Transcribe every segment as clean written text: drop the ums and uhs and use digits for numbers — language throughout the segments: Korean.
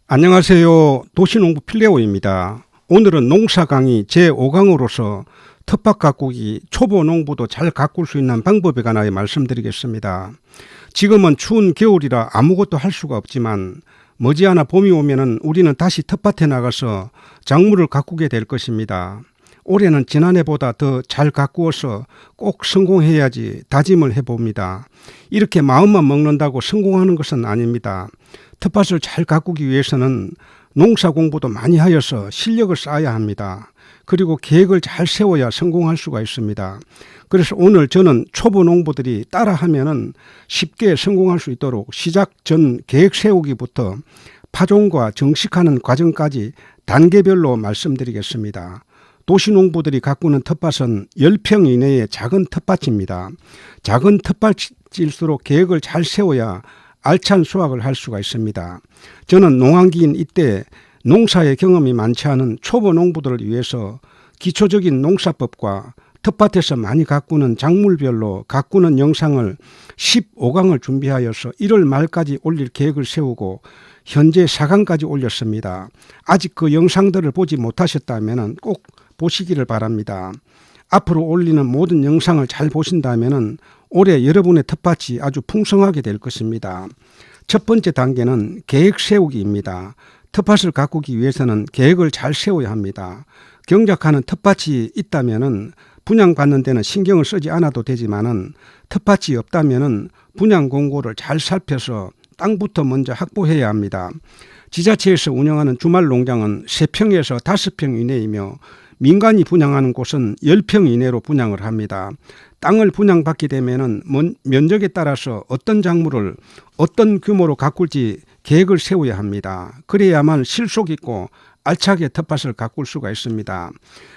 안녕하세요. 도시농부 필레오입니다. 오늘은 농사 강의 제5강으로서 텃밭 가꾸기 초보 농부도 잘 가꿀 수 있는 방법에 관하여 말씀드리겠습니다. 지금은 추운 겨울이라 아무것도 할 수가 없지만 머지않아 봄이 오면은 우리는 다시 텃밭에 나가서 작물을 가꾸게 될 것입니다. 올해는 지난해보다 더 잘 가꾸어서 꼭 성공해야지 다짐을 해봅니다. 이렇게 마음만 먹는다고 성공하는 것은 아닙니다. 텃밭을 잘 가꾸기 위해서는 농사 공부도 많이 하여서 실력을 쌓아야 합니다. 그리고 계획을 잘 세워야 성공할 수가 있습니다. 그래서 오늘 저는 초보 농부들이 따라하면은 쉽게 성공할 수 있도록 시작 전 계획 세우기부터 파종과 정식하는 과정까지 단계별로 말씀드리겠습니다. 도시농부들이 가꾸는 텃밭은 10평 이내의 작은 텃밭입니다. 작은 텃밭일수록 계획을 잘 세워야 알찬 수확을 할 수가 있습니다. 저는 농한기인 이때 농사의 경험이 많지 않은 초보 농부들을 위해서 기초적인 농사법과 텃밭에서 많이 가꾸는 작물별로 가꾸는 영상을 15강을 준비하여서 1월 말까지 올릴 계획을 세우고 현재 4강까지 올렸습니다. 아직 그 영상들을 보지 못하셨다면 꼭 보시기를 바랍니다. 앞으로 올리는 모든 영상을 잘 보신다면 올해 여러분의 텃밭이 아주 풍성하게 될 것입니다. 첫 번째 단계는 계획 세우기입니다. 텃밭을 가꾸기 위해서는 계획을 잘 세워야 합니다. 경작하는 텃밭이 있다면 분양받는 데는 신경을 쓰지 않아도 되지만은 텃밭이 없다면 분양 공고를 잘 살펴서 땅부터 먼저 확보해야 합니다. 지자체에서 운영하는 주말 농장은 3평에서 5평 이내이며 민간이 분양하는 곳은 10평 이내로 분양을 합니다. 땅을 분양받게 되면 면적에 따라서 어떤 작물을 어떤 규모로 가꿀지 계획을 세워야 합니다. 그래야만 실속 있고 알차게 텃밭을 가꿀 수가 있습니다.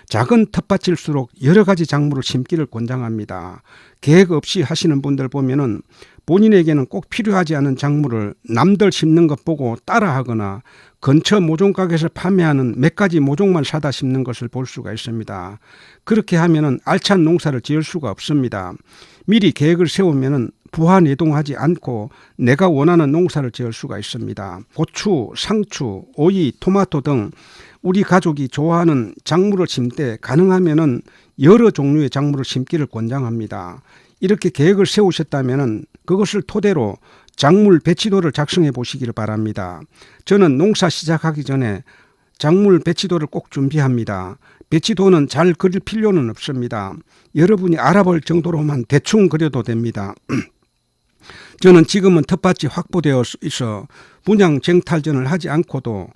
작은 텃밭일수록 여러 가지 작물을 심기를 권장합니다. 계획 없이 하시는 분들 보면은 본인에게는 꼭 필요하지 않은 작물을 남들 심는 것 보고 따라하거나 근처 모종가게에서 판매하는 몇 가지 모종만 사다 심는 것을 볼 수가 있습니다. 그렇게 하면은 알찬 농사를 지을 수가 없습니다. 미리 계획을 세우면은 부하내동하지 않고 내가 원하는 농사를 지을 수가 있습니다. 고추, 상추, 오이, 토마토 등 우리 가족이 좋아하는 작물을 심을 때 가능하면은 여러 종류의 작물을 심기를 권장합니다. 이렇게 계획을 세우셨다면 그것을 토대로 작물 배치도를 작성해 보시기를 바랍니다. 저는 농사 시작하기 전에 작물 배치도를 꼭 준비합니다. 배치도는 잘 그릴 필요는 없습니다. 여러분이 알아볼 정도로만 대충 그려도 됩니다. 저는 지금은 텃밭이 확보되어 있어 분양 쟁탈전을 하지 않고도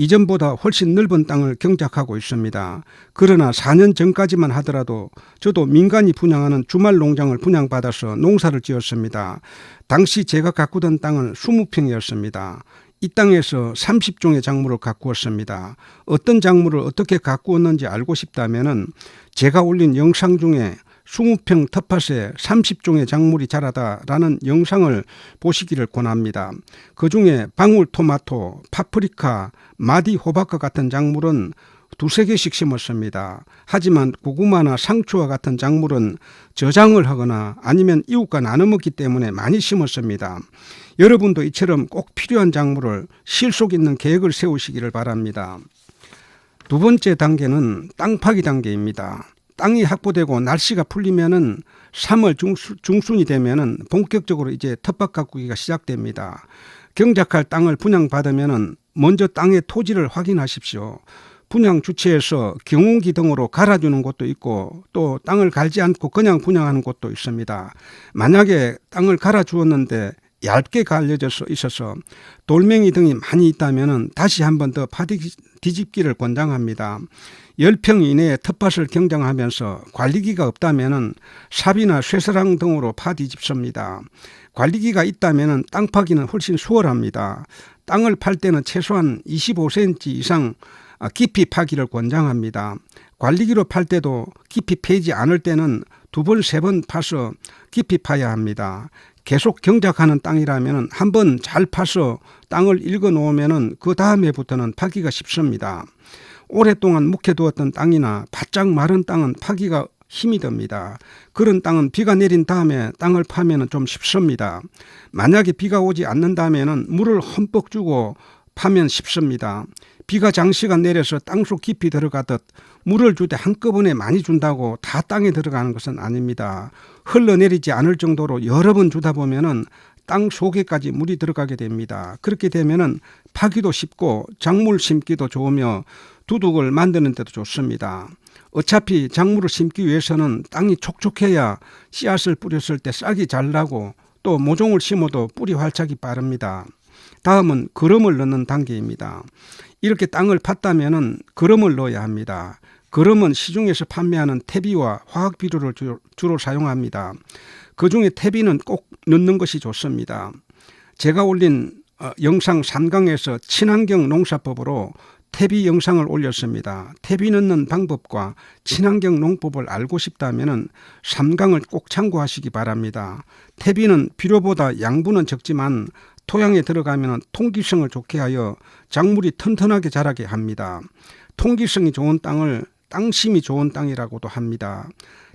이전보다 훨씬 넓은 땅을 경작하고 있습니다. 그러나 4년 전까지만 하더라도 저도 민간이 분양하는 주말 농장을 분양받아서 농사를 지었습니다. 당시 제가 가꾸던 땅은 20평이었습니다. 이 땅에서 30종의 작물을 가꾸었습니다. 어떤 작물을 어떻게 가꾸었는지 알고 싶다면 제가 올린 영상 중에 20평 텃밭에 30종의 작물이 자라다라는 영상을 보시기를 권합니다. 그 중에 방울토마토, 파프리카, 마디 호박과 같은 작물은 2-3개씩 심었습니다. 하지만 고구마나 상추와 같은 작물은 저장을 하거나 아니면 이웃과 나눠 먹기 때문에 많이 심었습니다. 여러분도 이처럼 꼭 필요한 작물을 실속 있는 계획을 세우시기를 바랍니다. 두 번째 단계는 땅 파기 단계입니다. 땅이 확보되고 날씨가 풀리면은 3월 중순이 되면은 본격적으로 이제 텃밭 가꾸기가 시작됩니다. 경작할 땅을 분양받으면은 먼저 땅의 토지를 확인하십시오. 분양 주체에서 경운기 등으로 갈아주는 곳도 있고 또 땅을 갈지 않고 그냥 분양하는 곳도 있습니다. 만약에 땅을 갈아주었는데 얇게 갈려져 있어서 돌멩이 등이 많이 있다면 다시 한 번 더 파뒤집기를 권장합니다. 10평 이내의 텃밭을 경작하면서 관리기가 없다면 삽이나 쇠사랑 등으로 파뒤집습니다. 관리기가 있다면 땅 파기는 훨씬 수월합니다. 땅을 팔 때는 최소한 25cm 이상 깊이 파기를 권장합니다. 관리기로 팔 때도 깊이 패지 않을 때는 2번, 3번 파서 깊이 파야 합니다. 계속 경작하는 땅이라면 한번 잘 파서 땅을 읽어 놓으면 그 다음에부터는 파기가 쉽습니다. 오랫동안 묵혀두었던 땅이나 바짝 마른 땅은 파기가 힘이 듭니다. 그런 땅은 비가 내린 다음에 땅을 파면 좀 쉽습니다. 만약에 비가 오지 않는다면 물을 흠뻑 주고 파면 쉽습니다. 비가 장시간 내려서 땅속 깊이 들어가듯 물을 줄 때 한꺼번에 많이 준다고 다 땅에 들어가는 것은 아닙니다. 흘러내리지 않을 정도로 여러 번 주다 보면은 땅 속에까지 물이 들어가게 됩니다. 그렇게 되면은 파기도 쉽고 작물 심기도 좋으며 두둑을 만드는 데도 좋습니다. 어차피 작물을 심기 위해서는 땅이 촉촉해야 씨앗을 뿌렸을 때 싹이 잘 나고 또 모종을 심어도 뿌리 활착이 빠릅니다. 다음은 거름을 넣는 단계입니다. 이렇게 땅을 팠다면은 거름을 넣어야 합니다. 거름은 시중에서 판매하는 퇴비와 화학비료를 주로 사용합니다. 그 중에 퇴비는 꼭 넣는 것이 좋습니다. 제가 올린 영상 3강에서 친환경 농사법으로 퇴비 영상을 올렸습니다. 퇴비 넣는 방법과 친환경 농법을 알고 싶다면 3강을 꼭 참고하시기 바랍니다. 퇴비는 비료보다 양분은 적지만 토양에 들어가면 통기성을 좋게 하여 작물이 튼튼하게 자라게 합니다. 통기성이 좋은 땅을 땅심이 좋은 땅이라고도 합니다.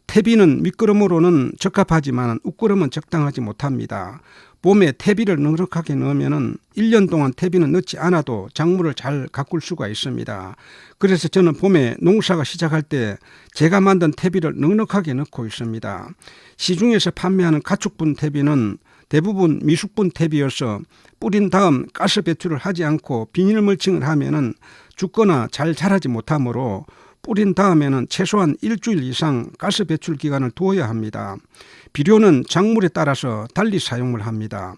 퇴비는 밑거름으로는 적합하지만 웃거름은 적당하지 못합니다. 봄에 퇴비를 넉넉하게 넣으면 1년 동안 퇴비는 넣지 않아도 작물을 잘 가꿀 수가 있습니다. 그래서 저는 봄에 농사가 시작할 때 제가 만든 퇴비를 넉넉하게 넣고 있습니다. 시중에서 판매하는 가축분 퇴비는 대부분 미숙분 퇴비여서 뿌린 다음 가스 배출을 하지 않고 비닐 멀칭을 하면은 죽거나 잘 자라지 못하므로 뿌린 다음에는 최소한 일주일 이상 가스 배출 기간을 두어야 합니다. 비료는 작물에 따라서 달리 사용을 합니다.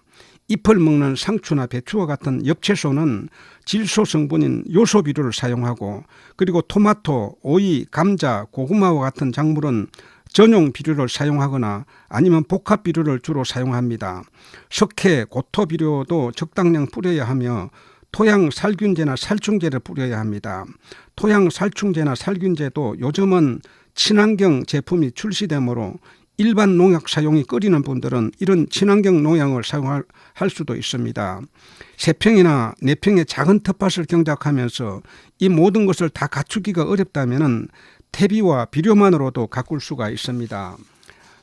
잎을 먹는 상추나 배추와 같은 엽채소는 질소 성분인 요소 비료를 사용하고, 그리고 토마토, 오이, 감자, 고구마와 같은 작물은 전용 비료를 사용하거나 아니면 복합 비료를 주로 사용합니다. 석회, 고토 비료도 적당량 뿌려야 하며 토양 살균제나 살충제를 뿌려야 합니다. 토양 살충제나 살균제도 요즘은 친환경 제품이 출시되므로 일반 농약 사용이 꺼리는 분들은 이런 친환경 농약을 사용할 수도 있습니다. 3평이나 4평의 작은 텃밭을 경작하면서 이 모든 것을 다 갖추기가 어렵다면 퇴비와 비료만으로도 가꿀 수가 있습니다.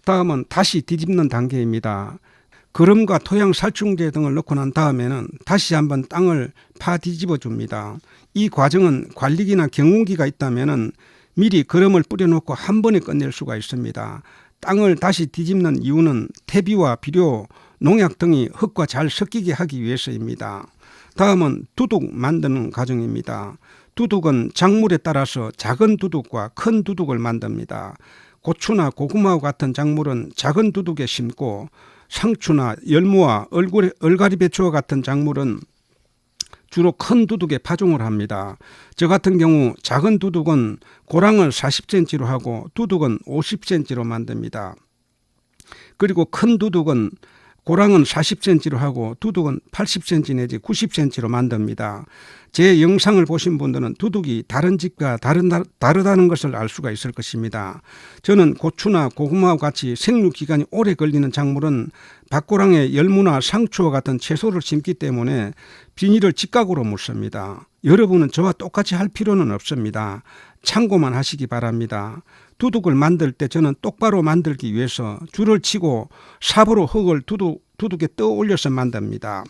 다음은 다시 뒤집는 단계입니다. 거름과 토양 살충제 등을 넣고 난 다음에는 다시 한번 땅을 파 뒤집어 줍니다. 이 과정은 관리기나 경운기가 있다면 미리 거름을 뿌려놓고 한 번에 끝낼 수가 있습니다. 땅을 다시 뒤집는 이유는 퇴비와 비료, 농약 등이 흙과 잘 섞이게 하기 위해서입니다. 다음은 두둑 만드는 과정입니다. 두둑은 작물에 따라서 작은 두둑과 큰 두둑을 만듭니다. 고추나 고구마와 같은 작물은 작은 두둑에 심고, 상추나 열무와 얼갈이 배추와 같은 작물은 주로 큰 두둑에 파종을 합니다. 저 같은 경우 작은 두둑은 고랑을 40cm로 하고 두둑은 50cm로 만듭니다. 그리고 큰 두둑은 고랑은 40cm로 하고 두둑은 80cm 내지 90cm로 만듭니다. 제 영상을 보신 분들은 두둑이 다른 집과 다르다는 것을 알 수가 있을 것입니다. 저는 고추나 고구마와 같이 생육 기간이 오래 걸리는 작물은 밭고랑에 열무나 상추와 같은 채소를 심기 때문에 비닐을 직각으로 묻습니다. 여러분은 저와 똑같이 할 필요는 없습니다. 참고만 하시기 바랍니다. 두둑을 만들 때 저는 똑바로 만들기 위해서 줄을 치고 삽으로 흙을 두둑에 떠 올려서 만듭니다.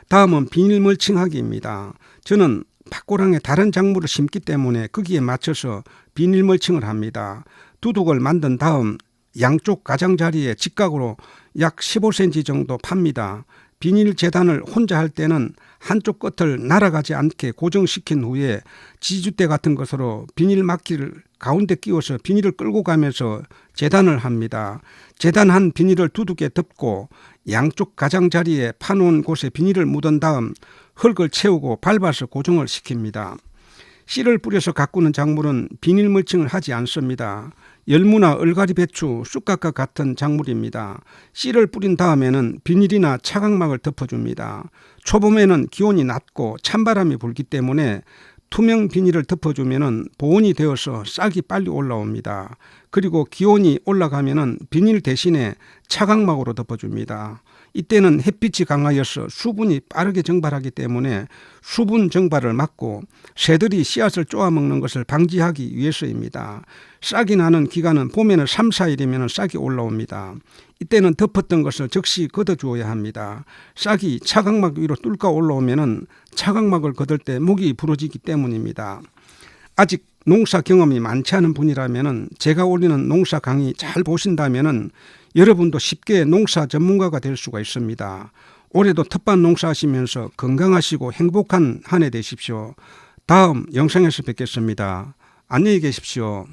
다음은 비닐 멀칭하기입니다. 저는 밭고랑에 다른 작물을 심기 때문에 거기에 맞춰서 비닐 멀칭을 합니다. 두둑을 만든 다음 양쪽 가장자리에 직각으로 약 15cm 정도 팝니다. 비닐 재단을 혼자 할 때는 한쪽 끝을 날아가지 않게 고정시킨 후에 지주대 같은 것으로 비닐 막기를 가운데 끼워서 비닐을 끌고 가면서 재단을 합니다. 재단한 비닐을 두둑에 덮고 양쪽 가장자리에 파놓은 곳에 비닐을 묻은 다음 흙을 채우고 밟아서 고정을 시킵니다. 씨를 뿌려서 가꾸는 작물은 비닐 멀칭을 하지 않습니다. 열무나 얼갈이 배추, 쑥갓과 같은 작물입니다. 씨를 뿌린 다음에는 비닐이나 차각막을 덮어줍니다. 초봄에는 기온이 낮고 찬바람이 불기 때문에 투명 비닐을 덮어주면 보온이 되어서 싹이 빨리 올라옵니다. 그리고 기온이 올라가면 비닐 대신에 차각막으로 덮어줍니다. 이때는 햇빛이 강하여서 수분이 빠르게 증발하기 때문에 수분 증발을 막고 새들이 씨앗을 쪼아먹는 것을 방지하기 위해서입니다. 싹이 나는 기간은 봄에는 3, 4일이면 싹이 올라옵니다. 이때는 덮었던 것을 즉시 걷어주어야 합니다. 싹이 차각막 위로 뚫고 올라오면 차각막을 걷을 때 목이 부러지기 때문입니다. 아직 농사 경험이 많지 않은 분이라면 제가 올리는 농사 강의 잘 보신다면 여러분도 쉽게 농사 전문가가 될 수가 있습니다. 올해도 텃밭 농사하시면서 건강하시고 행복한 한 해 되십시오. 다음 영상에서 뵙겠습니다. 안녕히 계십시오.